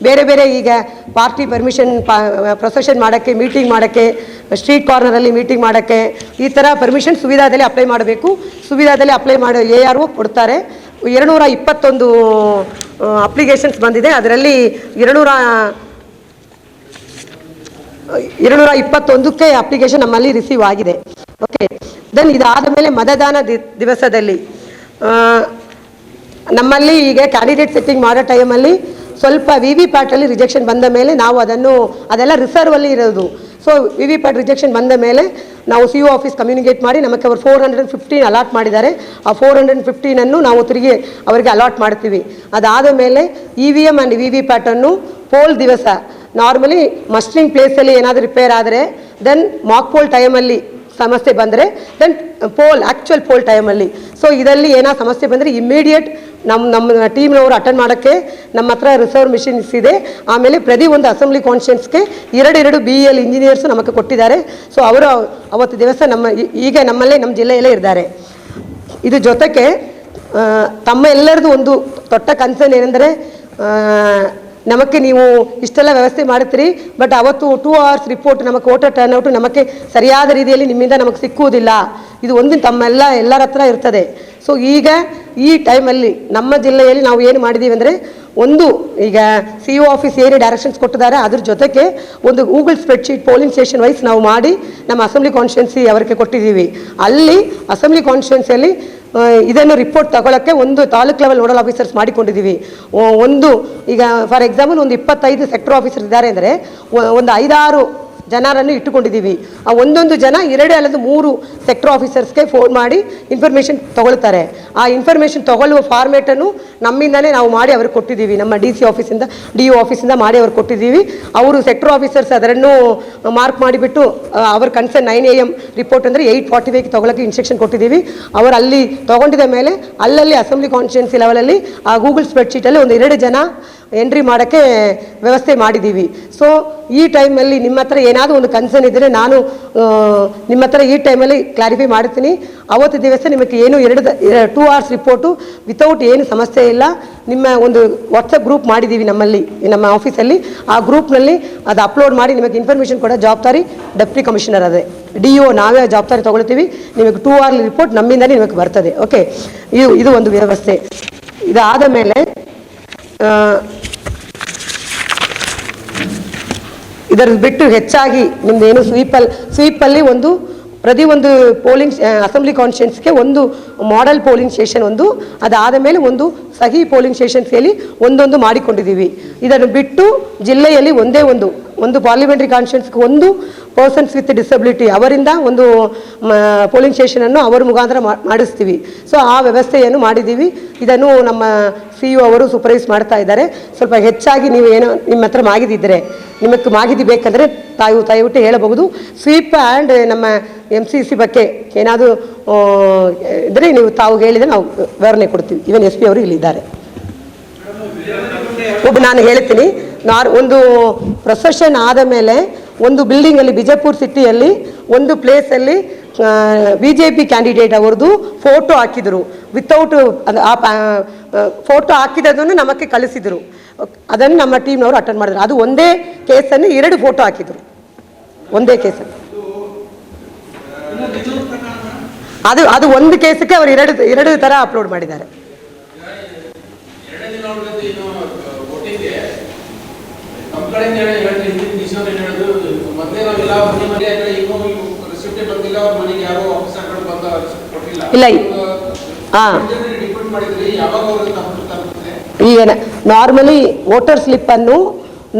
ಬೇರೆ ಬೇರೆ ಈಗ ಪಾರ್ಟಿ ಪರ್ಮಿಷನ್ ಪ್ರೊಸೆಷನ್ ಮಾಡೋಕ್ಕೆ, ಮೀಟಿಂಗ್ ಮಾಡೋಕ್ಕೆ, ಸ್ಟ್ರೀಟ್ ಕಾರ್ನರಲ್ಲಿ ಮೀಟಿಂಗ್ ಮಾಡೋಕ್ಕೆ, ಈ ಥರ ಪರ್ಮಿಷನ್ ಸುವಿಧಾದಲ್ಲಿ ಅಪ್ಲೈ ಮಾಡಬೇಕು. ಸುವಿಧಾದಲ್ಲಿ ಅಪ್ಲೈ ಮಾಡೋ ARO ಕೊಡ್ತಾರೆ. 221 ಅಪ್ಲಿಕೇಶನ್ಸ್ ಬಂದಿದೆ. ಅದರಲ್ಲಿ 221ಕ್ಕೆ ಅಪ್ಲಿಕೇಶನ್ ನಮ್ಮಲ್ಲಿ ರಿಸೀವ್ ಆಗಿದೆ. ಓಕೆ, ದೆನ್ ಇದಾದ ಮೇಲೆ ಮತದಾನ ದಿವಸದಲ್ಲಿ ನಮ್ಮಲ್ಲಿ ಈಗ ಕ್ಯಾಂಡಿಡೇಟ್ ಸೆಟ್ಟಿಂಗ್ ಮಾಡೋ ಟೈಮಲ್ಲಿ ಸ್ವಲ್ಪ VVPAT ರಿಜೆಕ್ಷನ್ ಬಂದ ಮೇಲೆ ನಾವು ಅದೆಲ್ಲ ರಿಸರ್ವಲ್ಲಿ ಇರೋದು. ಸೊ VVPAT ರಿಜೆಕ್ಷನ್ ಬಂದ ಮೇಲೆ ನಾವು CO ಆಫೀಸ್ ಕಮ್ಯುನಿಕೇಟ್ ಮಾಡಿ ನಮಗೆ ಅವರು 415 ಅಲಾಟ್ ಮಾಡಿದ್ದಾರೆ. ಆ 415 ನಾವು ತಿರುಗಿ ಅವರಿಗೆ ಅಲಾಟ್ ಮಾಡ್ತೀವಿ. ಅದಾದ ಮೇಲೆ EVM ಆ್ಯಂಡ್ VVPAT ಪೋಲ್ ದಿವಸ ನಾರ್ಮಲಿ ಮಸ್ಟ್ರಿಂಗ್ ಪ್ಲೇಸಲ್ಲಿ ಏನಾದರೂ ರಿಪೇರ್ ಆದರೆ, ದೆನ್ ಮಾಕ್ ಪೋಲ್ ಟೈಮಲ್ಲಿ ಸಮಸ್ಯೆ ಬಂದರೆ, ದೆನ್ ಆ್ಯಕ್ಚುಯಲ್ ಪೋಲ್ ಟೈಮಲ್ಲಿ. ಸೊ ಇದರಲ್ಲಿ ಏನೋ ಸಮಸ್ಯೆ ಬಂದರೆ ಇಮ್ಮಿಡಿಯೇಟ್ ನಮ್ಮ ಟೀಮ್ನವರು ಅಟೆಂಡ್ ಮಾಡೋಕ್ಕೆ ನಮ್ಮ ಹತ್ರ ರಿಸರ್ವ್ ಮಿಷನ್ಸ್ ಇದೆ. ಆಮೇಲೆ ಪ್ರತಿ ಒಂದು ಅಸೆಂಬ್ಲಿ ಕಾನ್ಸ್ಟಿಟ್ಯೂನ್ಸ್ಗೆ 2 BEL ಇಂಜಿನಿಯರ್ಸ್ ನಮಗೆ ಕೊಟ್ಟಿದ್ದಾರೆ. ಸೊ ಅವರು ಅವತ್ತು ದಿವಸ ಈಗ ನಮ್ಮಲ್ಲೇ ನಮ್ಮ ಜಿಲ್ಲೆಯಲ್ಲೇ ಇದ್ದಾರೆ. ಇದು ಜೊತೆಗೆ ತಮ್ಮ ಎಲ್ಲರದು ಒಂದು ದೊಡ್ಡ ಕನ್ಸರ್ನ್ ಏನೆಂದರೆ, ನಮಗೆ ನೀವು ಇಷ್ಟೆಲ್ಲ ವ್ಯವಸ್ಥೆ ಮಾಡ್ತೀರಿ, ಬಟ್ ಅವತ್ತು 2 hours ರಿಪೋರ್ಟ್ ನಮಗೆ ವೋಟರ್ ಟರ್ನ್ಔಟು ನಮಗೆ ಸರಿಯಾದ ರೀತಿಯಲ್ಲಿ ನಿಮ್ಮಿಂದ ನಮಗೆ ಸಿಕ್ಕುವುದಿಲ್ಲ. ಇದು ಒಂದು ಎಲ್ಲರ ಹತ್ರ ಇರ್ತದೆ. ಸೊ ಈಗ ಈ ಟೈಮಲ್ಲಿ ನಮ್ಮ ಜಿಲ್ಲೆಯಲ್ಲಿ ನಾವು ಏನು ಮಾಡಿದ್ದೀವಿ ಅಂದರೆ, ಒಂದು ಈಗ CO ಆಫೀಸ್ ಏನು ಡೈರೆಕ್ಷನ್ಸ್ ಕೊಟ್ಟಿದ್ದಾರೆ, ಅದ್ರ ಜೊತೆಗೆ ಒಂದು Google spreadsheet polling station wise ನಾವು ಮಾಡಿ ನಮ್ಮ ಅಸೆಂಬ್ಲಿ ಕಾನ್ಸ್ಟಿಟ್ಯೂನ್ಸಿ ಅವರಿಗೆ ಕೊಟ್ಟಿದ್ದೀವಿ. ಅಲ್ಲಿ ಅಸೆಂಬ್ಲಿ ಕಾನ್ಸ್ಟಿಟ್ಯೂನ್ಸಿಯಲ್ಲಿ ಇದನ್ನು ರಿಪೋರ್ಟ್ ತಗೊಳ್ಳೋಕ್ಕೆ ಒಂದು ತಾಲೂಕ್ ಲೆವೆಲ್ ನೋಡಲ್ ಆಫೀಸರ್ಸ್ ಮಾಡಿಕೊಂಡಿದ್ದೀವಿ. ಈಗ ಫಾರ್ ಎಕ್ಸಾಂಪಲ್ ಒಂದು 25 ಸೆಕ್ಟರ್ ಆಫೀಸರ್ ಇದ್ದಾರೆ ಅಂದರೆ ಒಂದು 5-6 ಜನರನ್ನು ಇಟ್ಟುಕೊಂಡಿದ್ದೀವಿ. ಆ ಒಂದೊಂದು ಜನ 2 ಅಲ್ಲದು 3 ಸೆಕ್ಟರ್ ಆಫೀಸರ್ಸ್ಗೆ ಫೋನ್ ಮಾಡಿ ಇನ್ಫಾರ್ಮೇಷನ್ ತಗೊಳ್ತಾರೆ. ಆ ಇನ್ಫಾರ್ಮೇಷನ್ ತಗೊಳ್ಳುವ ಫಾರ್ಮೇಟನ್ನು ನಮ್ಮಿಂದಲೇ ನಾವು ಮಾಡಿ ಅವ್ರಿಗೆ ಕೊಟ್ಟಿದ್ದೀವಿ. ನಮ್ಮ DC ಆಫೀಸಿಂದ DO ಆಫೀಸಿಂದ ಮಾಡಿ ಅವ್ರಿಗೆ ಕೊಟ್ಟಿದ್ದೀವಿ. ಅವರು ಸೆಕ್ಟರ್ ಆಫೀಸರ್ಸ್ ಅದನ್ನು ಮಾರ್ಕ್ ಮಾಡಿಬಿಟ್ಟು ಅವ್ರ ಕನ್ಸರ್ನ್ 9 AM ರಿಪೋರ್ಟ್ ಅಂದರೆ 8:45ಗೆ ತಗೊಳ್ಳೋಕ್ಕೆ ಇನ್ಸ್ಟ್ರಕ್ಷನ್ ಕೊಟ್ಟಿದ್ದೀವಿ. ಅವರು ಅಲ್ಲಿ ತೊಗೊಂಡಿದ ಮೇಲೆ ಅಲ್ಲಲ್ಲಿ ಅಸೆಂಬ್ಲಿ ಕಾನ್ಸ್ಟಿಟ್ಯೂನ್ಸಿ ಲೆವೆಲಲ್ಲಿ ಆ ಗೂಗಲ್ ಸ್ಪ್ರೆಡ್ಶೀಟಲ್ಲಿ ಒಂದು 2 ಜನ ಎಂಟ್ರಿ ಮಾಡೋಕ್ಕೆ ವ್ಯವಸ್ಥೆ ಮಾಡಿದ್ದೀವಿ. ಸೊ ಈ ಟೈಮಲ್ಲಿ ನಿಮ್ಮ ಹತ್ರ ಏನಾದರೂ ಒಂದು ಕನ್ಸರ್ನ್ ಇದ್ದರೆ ನಾನು ನಿಮ್ಮ ಹತ್ರ ಈ ಟೈಮಲ್ಲಿ ಕ್ಲಾರಿಫೈ ಮಾಡ್ತೀನಿ. ಅವತ್ತು ದಿವಸ ನಿಮಗೆ ಏನು 2 hours ರಿಪೋರ್ಟು ವಿತೌಟ್ ಏನು ಸಮಸ್ಯೆ ಇಲ್ಲ. ನಿಮ್ಮ ಒಂದು ವಾಟ್ಸಪ್ ಗ್ರೂಪ್ ಮಾಡಿದ್ದೀವಿ ನಮ್ಮಲ್ಲಿ, ನಮ್ಮ ಆಫೀಸಲ್ಲಿ. ಆ ಗ್ರೂಪ್ನಲ್ಲಿ ಅದು ಅಪ್ಲೋಡ್ ಮಾಡಿ ನಿಮಗೆ ಇನ್ಫಾರ್ಮೇಷನ್ ಕೊಡೋ ಜವಾಬ್ದಾರಿ ಡೆಪ್ಟಿ ಕಮಿಷನರ್ ಅದೇ, DO ನಾವೇ ಜವಾಬ್ದಾರಿ ತೊಗೊಳ್ತೀವಿ. ನಿಮಗೆ 2 hour ರಿಪೋರ್ಟ್ ನಮ್ಮಿಂದಲೇ ನಿಮಗೆ ಬರ್ತದೆ. ಓಕೆ, ಇದು ಒಂದು ವ್ಯವಸ್ಥೆ. ಇದಾದ ಮೇಲೆ ಇದರ ಬಿಟ್ಟು ಹೆಚ್ಚಾಗಿ ನಿಮ್ಮದೇನು ಸ್ವೀಪಲ್ಲಿ ಪ್ರತಿ ಪೋಲಿಂಗ್ ಅಸೆಂಬ್ಲಿ ಕಾನ್ಸ್ಟಿಟ್ಯೂನ್ಸ್ಗೆ ಒಂದು ಮಾಡೆಲ್ ಪೋಲಿಂಗ್ ಸ್ಟೇಷನ್ ಅದಾದ ಮೇಲೆ ಒಂದು ಸಹಿ ಪೋಲಿಂಗ್ ಸ್ಟೇಷನ್ಸ್ಗೆ ಒಂದೊಂದು ಮಾಡಿಕೊಂಡಿದ್ದೀವಿ. ಇದನ್ನು ಬಿಟ್ಟು ಜಿಲ್ಲೆಯಲ್ಲಿ ಒಂದು ಪಾರ್ಲಿಮೆಂಟರಿ ಕಾನ್ಸ್ಟಿಟ್ಯೂನ್ಸ್ಗೆ ಒಂದು ಪರ್ಸನ್ಸ್ ವಿತ್ ಡಿಸಬಿಲಿಟಿ ಅವರಿಂದ ಒಂದು ಪೋಲಿಂಗ್ ಸ್ಟೇಷನನ್ನು ಅವರ ಮುಖಾಂತರ ಮಾಡಿಸ್ತೀವಿ. ಸೊ ಆ ವ್ಯವಸ್ಥೆಯನ್ನು ಮಾಡಿದ್ದೀವಿ. ಇದನ್ನು ನಮ್ಮ CEO ಅವರು ಸೂಪರ್ವೈಸ್ ಮಾಡ್ತಾ ಇದ್ದಾರೆ. ಸ್ವಲ್ಪ ಹೆಚ್ಚಾಗಿ ನೀವು ಏನೋ ನಿಮ್ಮ ಹತ್ರ ಮಾಹಿತಿ ನಿಮಗೆ ಮಾಹಿತಿ ಬೇಕಂದರೆ ದಯವಿಟ್ಟು ಹೇಳಬಹುದು. ಸ್ವೀಪ್ ಆ್ಯಂಡ್ ನಮ್ಮ MCC ಬಗ್ಗೆ ಏನಾದರೂ ಇದ್ದರೆ ತಾವು ಹೇಳಿದರೆ ನಾವು ವಿವರಣೆ ಕೊಡ್ತೀವಿ. ಇವನ್ SP ಅವರು ಇಲ್ಲಿದ್ದಾರೆ. ನಾನು ಹೇಳ್ತೀನಿ, ಒಂದು ಪ್ರೊಸೆಷನ್ ಆದ ಮೇಲೆ ಒಂದು ಬಿಲ್ಡಿಂಗಲ್ಲಿ ಬಿಜಾಪುರ ಸಿಟಿಯಲ್ಲಿ ಒಂದು ಪ್ಲೇಸಲ್ಲಿ BJP ಕ್ಯಾಂಡಿಡೇಟ್ ಅವ್ರದ್ದು ಫೋಟೋ ಹಾಕಿದರು. ವಿತೌಟ್ ಫೋಟೋ ಹಾಕಿದ್ದನ್ನು ನಮಗೆ ಕಳಿಸಿದರು. ಅದನ್ನು ನಮ್ಮ ಟೀಮ್ನವರು ಅಟೆಂಡ್ ಮಾಡಿದ್ರು. ಅದು ಒಂದೇ ಕೇಸನ್ನು 2 ಫೋಟೋ ಹಾಕಿದರು, ಒಂದೇ ಕೇಸನ್ನು. ಅದು ಒಂದು ಕೇಸಕ್ಕೆ ಅವರು ಎರಡು ಥರ ಅಪ್ಲೋಡ್ ಮಾಡಿದ್ದಾರೆ. ಇಲ್ಲ ಈಗ ನಾರ್ಮಲಿ ವೋಟರ್ ಸ್ಲಿಪ್ಪನ್ನು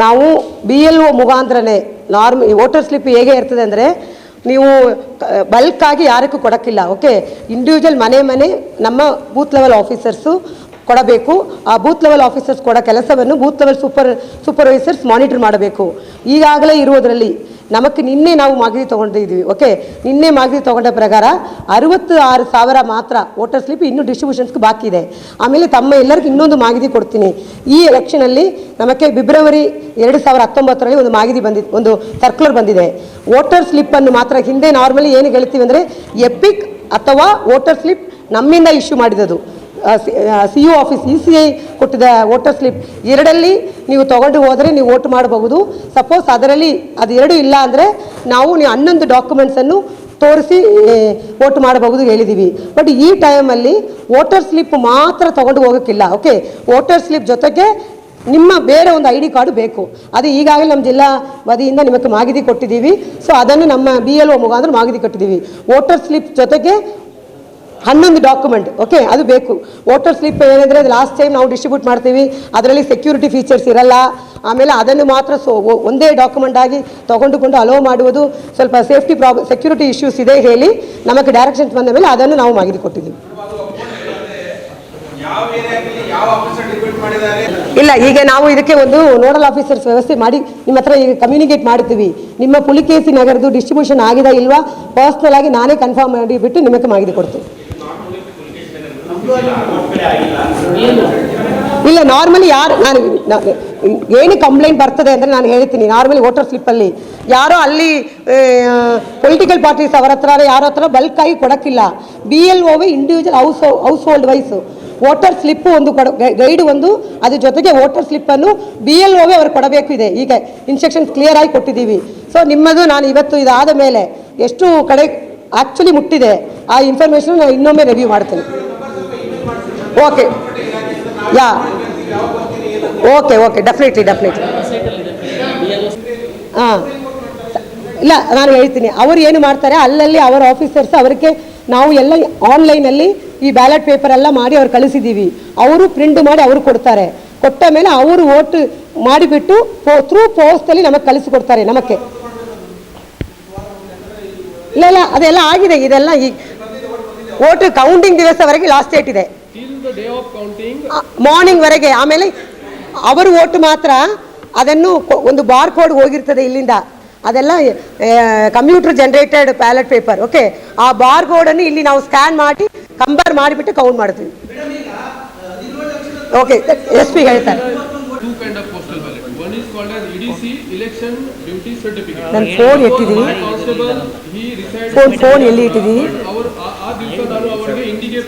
ನಾವು BLO ಮುಖಾಂತರನೇ ವೋಟರ್ ಸ್ಲಿಪ್ ಹೇಗೆ ಇರ್ತದೆ ಅಂದರೆ, ನೀವು ಬಲ್ಕ್ ಆಗಿ ಯಾರಿಗೂ ಕೊಡೋಕ್ಕಿಲ್ಲ. ಓಕೆ, ಇಂಡಿವಿಜುವಲ್ ಮನೆ ನಮ್ಮ ಬೂತ್ ಲೆವೆಲ್ ಆಫೀಸರ್ಸು ಕೊಡಬೇಕು. ಆ ಬೂತ್ ಲೆವೆಲ್ ಆಫೀಸರ್ಸ್ ಕೊಡೋ ಕೆಲಸವನ್ನು ಬೂತ್ ಲೆವೆಲ್ ಸೂಪರ್ವೈಸರ್ಸ್ ಮಾನಿಟರ್ ಮಾಡಬೇಕು. ಈಗಾಗಲೇ ಇರುವುದರಲ್ಲಿ ನಮಗೆ ನಿನ್ನೆ ನಾವು ಮಾಹಿತಿ ತೊಗೊಂಡಿದ್ದೀವಿ. ಓಕೆ, ನಿನ್ನೆ ಮಾಹಿತಿ ತೊಗೊಂಡ ಪ್ರಕಾರ 66,000 ಮಾತ್ರ ವೋಟರ್ ಸ್ಲಿಪ್ ಇನ್ನೂ ಡಿಸ್ಟ್ರಿಬ್ಯೂಷನ್ಸ್ಗೆ ಬಾಕಿ ಇದೆ. ಆಮೇಲೆ ತಮ್ಮ ಎಲ್ಲರಿಗೂ ಇನ್ನೊಂದು ಮಾಹಿತಿ ಕೊಡ್ತೀನಿ. ಈ ಎಲೆಕ್ಷನಲ್ಲಿ ನಮಗೆ ಫೆಬ್ರವರಿ 2019ರಲ್ಲಿ ಒಂದು ಮಾಹಿತಿ ಒಂದು ಸರ್ಕ್ಯುಲರ್ ಬಂದಿದೆ. ವೋಟರ್ ಸ್ಲಿಪ್ಪನ್ನು ಮಾತ್ರ ಹಿಂದೆ ನಾರ್ಮಲಿ ಏನು ಹೇಳ್ತೀವಿ ಅಂದರೆ ಎಪಿಕ್ ಅಥವಾ ವೋಟರ್ ಸ್ಲಿಪ್ ನಮ್ಮಿಂದ ಇಶ್ಯೂ ಮಾಡಿದ್ದು. CO ಆಫೀಸ್ ECI ಕೊಟ್ಟಿದ್ದ ವೋಟರ್ ಸ್ಲಿಪ್ ಎರಡಲ್ಲಿ ನೀವು ತೊಗೊಂಡು ಹೋದರೆ ನೀವು ವೋಟ್ ಮಾಡಬಹುದು. ಸಪೋಸ್ ಅದರಲ್ಲಿ ಅದು 2 ಇಲ್ಲ ಅಂದರೆ ನೀವು 11 ಡಾಕ್ಯುಮೆಂಟ್ಸನ್ನು ತೋರಿಸಿ ವೋಟ್ ಮಾಡಬಹುದು ಹೇಳಿದ್ದೀವಿ. ಬಟ್ ಈ ಟೈಮಲ್ಲಿ ವೋಟರ್ ಸ್ಲಿಪ್ ಮಾತ್ರ ತೊಗೊಂಡು ಹೋಗೋಕ್ಕಿಲ್ಲ. ಓಕೆ, ವೋಟರ್ ಸ್ಲಿಪ್ ಜೊತೆಗೆ ನಿಮ್ಮ ಬೇರೆ ಒಂದು ID ಕಾರ್ಡು ಬೇಕು. ಅದು ಈಗಾಗಲೇ ನಮ್ಮ ಜಿಲ್ಲಾ ವತಿಯಿಂದ ನಿಮಗೆ ಮಾಹಿತಿ ಕೊಟ್ಟಿದ್ದೀವಿ. ಸೊ ಅದನ್ನು ನಮ್ಮ BLO ಮುಖಾಂತರ ಮಾಹಿತಿ ಕೊಟ್ಟಿದ್ದೀವಿ. ವೋಟರ್ ಸ್ಲಿಪ್ ಜೊತೆಗೆ 11 ಡಾಕ್ಯುಮೆಂಟ್. ಓಕೆ, ಅದು ಬೇಕು. ವೋಟರ್ ಸ್ಲಿಪ್ ಏನಂದರೆ ಅದು ಲಾಸ್ಟ್ ಟೈಮ್ ನಾವು ಡಿಸ್ಟ್ರಿಬ್ಯೂಟ್ ಮಾಡ್ತೀವಿ, ಅದರಲ್ಲಿ ಸೆಕ್ಯೂರಿಟಿ ಫೀಚರ್ಸ್ ಇರಲ್ಲ. ಆಮೇಲೆ ಅದನ್ನು ಮಾತ್ರ ಒಂದೇ ಡಾಕ್ಯುಮೆಂಟ್ ಆಗಿ ತೊಗೊಂಡುಕೊಂಡು ಅಲೋ ಮಾಡುವುದು ಸ್ವಲ್ಪ ಸೇಫ್ಟಿ ಸೆಕ್ಯೂರಿಟಿ ಇಶ್ಯೂಸ್ ಇದೆ ಹೇಳಿ ನಮಗೆ ಡೈರೆಕ್ಷನ್ಸ್ ಬಂದ ಮೇಲೆ ಅದನ್ನು ನಾವು ಮಾಹಿತಿ ಕೊಟ್ಟಿದ್ದೀವಿ. ಇಲ್ಲ, ಈಗ ನಾವು ಇದಕ್ಕೆ ಒಂದು ನೋಡಲ್ ಆಫೀಸರ್ಸ್ ವ್ಯವಸ್ಥೆ ಮಾಡಿ ನಿಮ್ಮ ಹತ್ರ ಈಗ ಕಮ್ಯುನಿಕೇಟ್ ಮಾಡ್ತೀವಿ. ನಿಮ್ಮ ಪುಲಿಕೇಸಿ ನಗರದ್ದು ಡಿಸ್ಟ್ರಿಬ್ಯೂಷನ್ ಆಗಿದೆ ಇಲ್ವಾ ಪರ್ಸ್ನಲ್ ಆಗಿ ನಾನೇ ಕನ್ಫರ್ಮ್ ಮಾಡಿಬಿಟ್ಟು ನಿಮಗೆ ಮಾಹಿತಿ ಕೊಡ್ತೀನಿ. ಇಲ್ಲ, ನಾರ್ಮಲಿ ನಾನು ಏನು ಕಂಪ್ಲೇಂಟ್ ಬರ್ತದೆ ಅಂದರೆ ನಾನು ಹೇಳ್ತೀನಿ. ನಾರ್ಮಲಿ ವೋಟರ್ ಸ್ಲಿಪ್ಪಲ್ಲಿ ಯಾರೋ ಅಲ್ಲಿ ಪೊಲಿಟಿಕಲ್ ಪಾರ್ಟೀಸ್ ಅವರ ಹತ್ರ ಯಾರ ಹತ್ರ ಬಲ್ಕ್ ಆಗಿ ಕೊಡೋಕ್ಕಿಲ್ಲ. BLO individual house hold wise voter slip ಒಂದು ಗೈಡ್ ಅದ್ರ ಜೊತೆಗೆ ವೋಟರ್ ಸ್ಲಿಪ್ಪನ್ನು BLO ಅವ್ರು ಕೊಡಬೇಕು ಇದೆ. ಈಗ ಇನ್ಸ್ಟ್ರಕ್ಷನ್ಸ್ ಕ್ಲಿಯರ್ ಆಗಿ ಕೊಟ್ಟಿದ್ದೀವಿ. ಸೊ ನಿಮ್ಮದು ನಾನು ಇವತ್ತು ಇದಾದ ಮೇಲೆ ಎಷ್ಟು ಕಡೆ ಆ್ಯಕ್ಚುಲಿ ಮುಟ್ಟಿದೆ ಆ ಇನ್ಫಾರ್ಮೇಷನ್ ನಾನು ಇನ್ನೊಮ್ಮೆ ರಿವ್ಯೂ ಮಾಡ್ತೀನಿ. Okay, okay definitely. ಹಾಂ, ಇಲ್ಲ ನಾನು ಹೇಳ್ತೀನಿ. ಅವರು ಏನು ಮಾಡ್ತಾರೆ ಅಲ್ಲಲ್ಲಿ ಅವರ ಆಫೀಸರ್ಸ್ ಅವರಿಗೆ ನಾವು ಎಲ್ಲ ಆನ್ಲೈನಲ್ಲಿ ಈ ಬ್ಯಾಲೆಟ್ ಪೇಪರ್ ಎಲ್ಲ ಮಾಡಿ ಅವ್ರು ಕಳಿಸಿದ್ದೀವಿ. ಅವರು ಪ್ರಿಂಟ್ ಮಾಡಿ ಅವರು ಕೊಡ್ತಾರೆ. ಕೊಟ್ಟ ಮೇಲೆ ಅವರು ವೋಟ್ ಮಾಡಿಬಿಟ್ಟು ಥ್ರೂ ಪೋಸ್ಟಲ್ಲಿ ನಮಗೆ ಕಳಿಸಿಕೊಡ್ತಾರೆ. ನಮಗೆ ಇಲ್ಲ ಅದೆಲ್ಲ ಆಗಿದೆ. ಇದೆಲ್ಲ ಈ ವೋಟ್ ಕೌಂಟಿಂಗ್ ದಿವಸವರೆಗೆ ಲಾಸ್ಟ್ ಡೇಟ್ ಇದೆ, ಮಾರ್ನಿಂಗ್ ವರೆಗೆ. ಆಮೇಲೆ ಅವರು ವೋಟ್ ಮಾತ್ರ ಅದನ್ನು ಒಂದು ಬಾರ್ ಕೋಡ್ ಹೋಗಿರ್ತದೆ ಇಲ್ಲಿಂದ, ಅದೆಲ್ಲ computer generated ballot paper. Okay, ಆ ಬಾರ್ ಕೋಡನ್ನು ಇಲ್ಲಿ ನಾವು ಸ್ಕ್ಯಾನ್ ಮಾಡಿ ಕಂಪೇರ್ ಮಾಡಿಬಿಟ್ಟು ಕೌಂಟ್ ಮಾಡ್ತೀವಿ. ಓಕೆ, SP ಹೇಳ್ತಾರೆ. two kind of postal ballot. One is called as EDC, Election Duty Certificate. ನನ್ನ ಫೋನ್ ಎತ್ತಿದ್ದೀನಿ. Constable, he resides. ಫೋನ್ ಎಲ್ಲಿ ಇಟ್ಟಿದ್ದೀವಿ? ಅವರು ಆ ದಿವಸ ನಾನು ಅವರಿಗೆ ಇಂಡಿಗೆ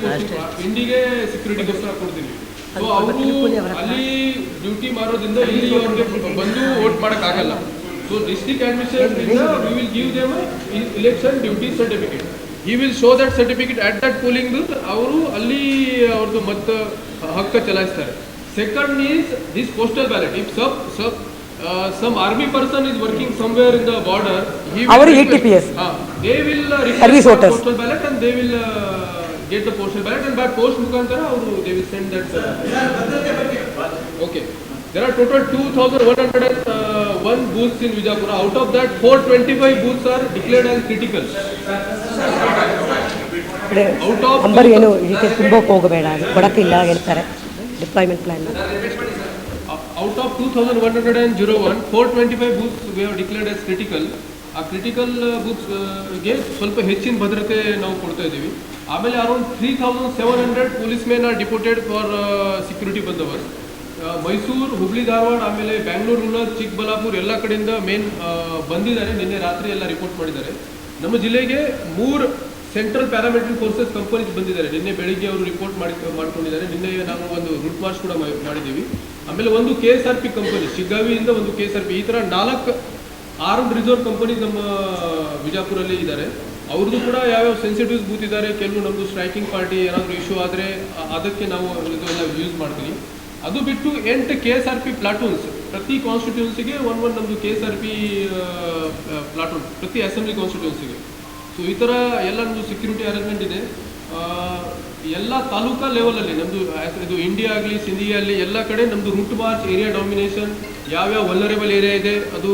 ಸೆಕ್ಯೂರಿಟಿಗೋಸ್ಕರ ಕೊಡ್ತೀನಿ. ಸೊ ಅವರು ಅಲ್ಲಿ ಡ್ಯೂಟಿ ಮಾಡೋದ್ರಿಂದ ಇಲ್ಲಿ ಅವ್ರಿಗೆ ಬಂದು ವೋಟ್ ಮಾಡೋಕ್ಕಾಗಲ್ಲ. So district administration we will give them election duty certificate. he will show that certificate at that polling booth. ಅವರು ಅಲ್ಲಿ ಅವ್ರದ್ದು ಮತ ಹಕ್ಕು ಚಲಾಯಿಸ್ತಾರೆ. Second is this postal ballot. If some army person is working somewhere in the border, he will ETPS. They will service request voters. postal ballot and they will get the postal ballot, and by post mukantara they will send that. Okay. There are total 2,101 booths in Vijayapura. Out of that, 425 booths are declared as critical. Out of number ಏನು ಇದಕ್ಕೆ ತುಂಬಕ್ಕೆ ಹೋಗಬೇಡ, ಕೊಡಕ್ಕಿಲ್ಲ ಹೇಳ್ತಾರೆ deployment plan. Out of 2,101, 425 booths we have declared as critical. ಆ ಕ್ರಿಟಿಕಲ್ ಬೂತ್ಸ್ಗೆ ಸ್ವಲ್ಪ ಹೆಚ್ಚಿನ ಭದ್ರತೆ ನಾವು ಕೊಡ್ತಾ ಇದ್ದೀವಿ. ಆಮೇಲೆ around 3,700 police men are deputed for security bandobast. Mysuru, Hubli, Dharwad, ಆಮೇಲೆ ಬ್ಯಾಂಗ್ಳೂರು ರೂರಲ್, ಚಿಕ್ಕಬಳ್ಳಾಪುರ ಎಲ್ಲ ಕಡೆಯಿಂದ ಮೇನ್ ಬಂದಿದ್ದಾರೆ. ನಿನ್ನೆ ರಾತ್ರಿ ಎಲ್ಲ ರಿಪೋರ್ಟ್ ಮಾಡಿದ್ದಾರೆ. ನಮ್ಮ ಜಿಲ್ಲೆಗೆ 3 ಸೆಂಟ್ರಲ್ ಪ್ಯಾರಾಮಿಲಿಟರಿ ಫೋರ್ಸಸ್ ಕಂಪನೀಸ್ ಬಂದಿದ್ದಾರೆ. ನಿನ್ನೆ ಬೆಳಿಗ್ಗೆ ಅವರು ರಿಪೋರ್ಟ್ ಮಾಡ್ಕೊಂಡಿದ್ದಾರೆ. ನಿನ್ನೆ ನಾವು ಒಂದು ರೂಟ್ ಮಾರ್ಚ್ ಕೂಡ ಮಾಡಿದ್ದೀವಿ. ಆಮೇಲೆ ಒಂದು KSRP ಕಂಪನಿ, ಶಿಗ್ಗಾವಿಯಿಂದ ಒಂದು KSRP, ಈ ಥರ 4 ಆರ್ಮ್ಡ್ ರಿಸರ್ವ್ ಕಂಪನೀಸ್ ನಮ್ಮ ವಿಜಯಪುರಲ್ಲಿ ಇದ್ದಾರೆ. ಅವ್ರದ್ದು ಕೂಡ ಯಾವ್ಯಾವ ಸೆನ್ಸಿಟಿವ್ಸ್ ಬೂತ್ ಇದ್ದಾರೆ. ಕೆಲವು ನಮ್ಮದು ಸ್ಟ್ರೈಕಿಂಗ್ ಪಾರ್ಟಿ ಏನಾದರೂ ಇಶ್ಯೂ ಆದರೆ ಅದಕ್ಕೆ ನಾವು ಇದೆಲ್ಲ ಯೂಸ್ ಮಾಡ್ತೀವಿ. ಅದು ಬಿಟ್ಟು 8 KSRP ಪ್ಲಾಟೂನ್ಸ್, ಪ್ರತಿ ಕಾನ್ಸ್ಟಿಟ್ಯೂನ್ಸಿಗೆ ಒಂದು ನಮ್ಮದು KSRP ಪ್ಲಾಟೂನ್ ಪ್ರತಿ ಅಸೆಂಬ್ಲಿ ಕಾನ್ಸ್ಟಿಟ್ಯೂನ್ಸಿಗೆ. ಸೊ ಈ ಥರ ಎಲ್ಲ ನಮ್ಮದು ಸೆಕ್ಯೂರಿಟಿ ಅರೇಂಜ್ಮೆಂಟ್ ಇದೆ. ಎಲ್ಲ ತಾಲೂಕಾ ಲೆವೆಲಲ್ಲಿ ನಮ್ಮದು ಇದು ಇಂಡಿಯಾ ಆಗಲಿ ಸಿಂಧಿ ಆಗಲಿ ಎಲ್ಲ ಕಡೆ ನಮ್ಮದು ರೂಟ್ ಮಾರ್ಚ್, ಏರಿಯಾ ಡಾಮಿನೇಷನ್, ಯಾವ್ಯಾವ ವಲ್ನರೇಬಲ್ ಏರಿಯಾ ಇದೆ ಅದು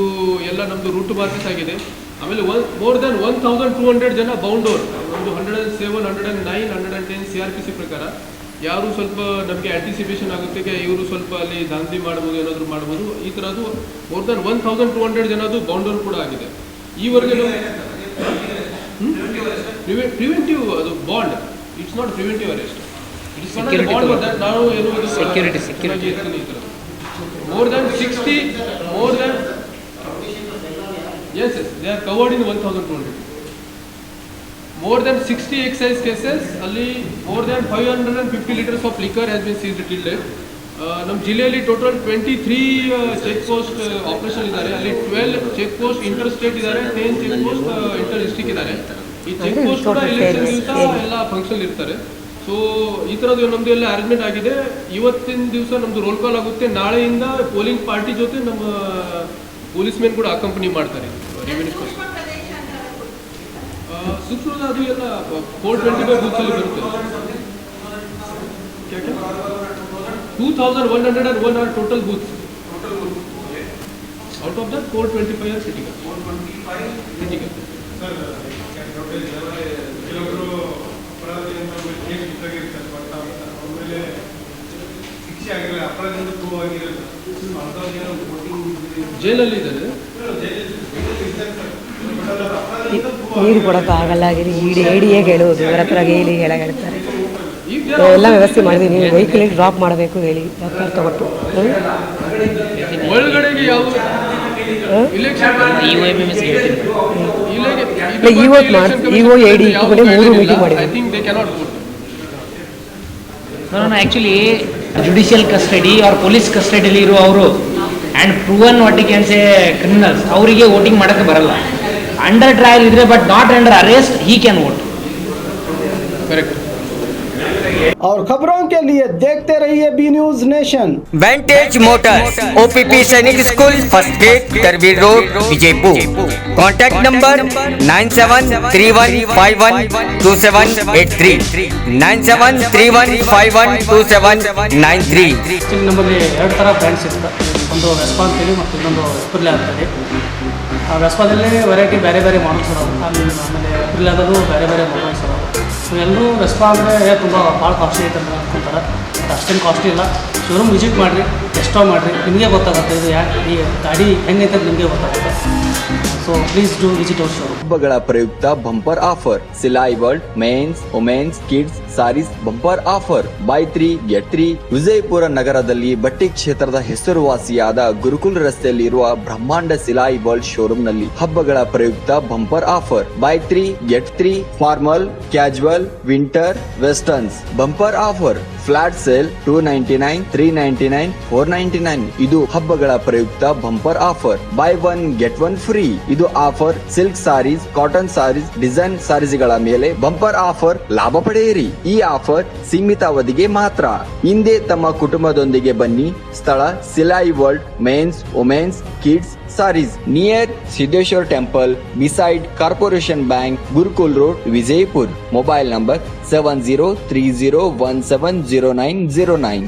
ಎಲ್ಲ ನಮ್ಮದು ರೂಟ್ ಮಾರ್ಚಸ್ ಆಗಿದೆ. ಆಮೇಲೆ ಮೋರ್ ದೆನ್ 1,200 ಜನ ಬೌಂಡೋರ್, ನಮ್ಮದು 107, 109, 110 CRPC ಪ್ರಕಾರ ಯಾರು ಸ್ವಲ್ಪ ನಮಗೆ ಆ್ಯಂಟಿಸಿಪೇಷನ್ ಆಗುತ್ತೆ, ಇವರು ಸ್ವಲ್ಪ ಅಲ್ಲಿ ದಾಂಧಲಿ ಮಾಡ್ಬೋದು, ಏನಾದರೂ ಮಾಡ್ಬೋದು. ಈ ಥರದ್ದು ಮೋರ್ ದೆನ್ 1,200 ಜನದ್ದು ಬೌಂಡೋರ್ ಕೂಡ ಆಗಿದೆ. ಈವರೆಗೆ ಪ್ರಿವೆಂಟಿವ್ ಅದು bond, it's not preventive arrest, it's not bond. That ನಾವು ಏನು ಸೆಕ್ಯೂರಿಟಿ ಈ ಥರ more than 60 yes, they are covered in 1,200. More than 60 excise cases, ಅಲ್ಲಿ more than 550 liters of liquor has been seized till date. ನಮ್ಮ ಜಿಲ್ಲೆಯಲ್ಲಿ ಟೋಟಲ್ 23 ಚೆಕ್ ಪೋಸ್ಟ್ ಆಪರೇಷನ್ ಇದ್ದಾರೆ. ಅಲ್ಲಿ 12 ಚೆಕ್ ಪೋಸ್ಟ್ ಇಂಟರ್ ಸ್ಟೇಟ್ ಇದ್ದಾರೆ, 10 ಚೆಕ್ ಪೋಸ್ಟ್ ಇಂಟರ್ ಡಿಸ್ಟ್ರಿಕ್ಟ್ ಇದ್ದಾರೆ. ಈ ಚೆಕ್ ಪೋಸ್ಟ್ ಕೂಡ ಎಲೆಕ್ಷನ್ ದಿವಸ ಎಲ್ಲ ಫಂಕ್ಷನ್ ಇರ್ತಾರೆ. ಸೊ ಈ ಥರದ್ದು ನಮ್ಮದು ಎಲ್ಲ ಅರೇಂಜ್ಮೆಂಟ್ ಆಗಿದೆ. ಇವತ್ತಿನ ದಿವಸ ನಮ್ಮದು ರೋಲ್ ಕಾಲ್ ಆಗುತ್ತೆ. ನಾಳೆಯಿಂದ ಪೋಲಿಂಗ್ ಪಾರ್ಟಿ ಜೊತೆ ನಮ್ಮ ಪೊಲೀಸ್ ಮೆನ್ ಕೂಡ ಅಕಂಪನಿ ಮಾಡ್ತಾರೆ. ರೆವಿನ್ಯೂ ಸೂಕ್ಷ್ಮದ ಅದು ಎಲ್ಲ 425 ಬೂತ್ಸಲ್ಲಿ ಬರುತ್ತೆ. 2,101 are total booths. Out of that 425 are critical. ಜೈಲಲ್ಲಿ ಇದ್ದಾರೆ. ನೀರು ಕೊಡೋಕ್ಕಾಗಲ್ಲ, ADA ಹೇಳೋದು, ಇವರ ಹತ್ರ ಹೇಳಿ ಹೇಳ್ತಾರೆ. ಎಲ್ಲ ವ್ಯವಸ್ಥೆ ಮಾಡಿದ್ವಿ. ನೀವು ವೆಹಿಕಲ್ ಡ್ರಾಪ್ ಮಾಡಬೇಕು ಹೇಳಿ ಡಾಕ್ಟರ್ ತಗೊಟ್ಟು ಒಳಗಡೆಗೆ ಯಾವ EO AD ಕೂಡ 3 ಮೀಟಿಂಗ್ ಮಾಡಿದ್ವಿ. Actually judicial custody or police ಕಸ್ಟಡಿಯಲ್ಲಿ ಇರುವವರು and proven what can say criminals ಅವರಿಗೆ ವೋಟಿಂಗ್ ಮಾಡೋಕ್ಕೆ ಬರಲ್ಲ. ಅಂಡರ್ ಟ್ರಯಲ್ ಇದ್ರೆ but not under arrest he can vote. Correct. और खबरों के लिए देखते रहिए B News Nation. Vantage Motors, OPP Sainik school, first gate, Tarbir road, Vijayapur. Contact number 9731512783, 9731512793। ನಮ್ಮಲ್ಲಿ 2 ಥರ ಬ್ರ್ಯಾಂಡ್ಸ್ ಇರುತ್ತೆ. ಒಂದು ವೆಸ್ಪಾ ಅಂತೇಳಿ ಮತ್ತು ಇನ್ನೊಂದು ಎಸ್ಪಿರ್ಲಾ ಅಂತೇಳಿ. ಆ ವೆಸ್ಪಾದಲ್ಲಿ ವೆರೈಟಿ ಬೇರೆ ಬೇರೆ ಮಾಡಲ್ಸ್ ಅದಾವೆ. ಆಮೇಲೆ ಎಸ್ಪಿರ್ಲಾದದು ಬೇರೆ ಬೇರೆ ಮಾಡಲ್ಸ್ ಅದಾವೆ. ಸೊ ಎಲ್ಲರೂ ವೆಸ್ಪಾ ಅಂದರೆ ತುಂಬ ಭಾಳ ಕಾಸ್ಟ್ಲಿ ಐತೆ ಅಂತ ಅನ್ಕೊಂತಾರೆ. ಬಟ್ ಅಷ್ಟೇನು ಕಾಸ್ಟ್ಲಿ ಇಲ್ಲ. ಶೋರೂಮ್ ವಿಸಿಟ್ ಮಾಡಿರಿ, ಎಕ್ಸ್ಟ್ರಾ ಮಾಡಿರಿ, ನಿಮಗೆ ಗೊತ್ತಾಗುತ್ತೆ ಇದು ಯಾಕೆ ಈ ಗಾಡಿ ಹೆಂಗೈತೆ ಅಂತ ನಿಮಗೆ ಗೊತ್ತಾಗುತ್ತೆ. So please do visit our showroom. ಹಬ್ಬಗಳ ಪ್ರಯುಕ್ತ bumper offer, Silai world men's women's kids saris bumper offer, buy 3 get 3. Vijayapura ನಗರದಲ್ಲಿ ಬಟ್ಟೆ ಕ್ಷೇತ್ರದ ಹೆಸರುವಾಸಿಯಾದ ಗುರುಕುಲ್ ರಸ್ತೆಯಲ್ಲಿರುವ ಬ್ರಹ್ಮಾಂಡ ಸಿಲಾಯಿ ವರ್ಲ್ಡ್ ಶೋರೂಮ್ ನಲ್ಲಿ ಹಬ್ಬಗಳ ಪ್ರಯುಕ್ತ bumper offer, buy 3 get 3 formal, casual, winter, westerns bumper offer, flat sale 299, 399, 499. ಇದು ಹಬ್ಬಗಳ ಪ್ರಯುಕ್ತ bumper offer, buy 1 get 1 free. ಇದು offer silk saris, cotton saris, design ಸಾರೀಸ್ಗಳ ಮೇಲೆ ಬಂಪರ್ ಆಫರ್ ಲಾಭ ಪಡೆಯಿರಿ. ಈ ಆಫರ್ ಸೀಮಿತ ಅವಧಿಗೆ ಮಾತ್ರ. ಹಿಂದೆ ತಮ್ಮ ಕುಟುಂಬದೊಂದಿಗೆ ಬನ್ನಿ. ಸ್ಥಳ Silai world men's women's kids saris, near Siddheshwar temple, beside Corporation Bank, Gurukul road, Vijayapur. Mobile number 7030170909.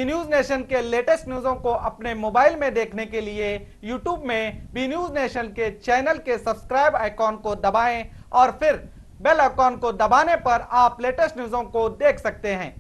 News Nation के लेटेस्ट न्यूज़ों को अपने मोबाइल में देखने के लिए यूट्यूब में बी न्यूज नेशन के चैनल के सब्सक्राइब आइकॉन को दबाएं और फिर बेल आइकॉन को दबाने पर आप लेटेस्ट न्यूज़ों को देख सकते हैं।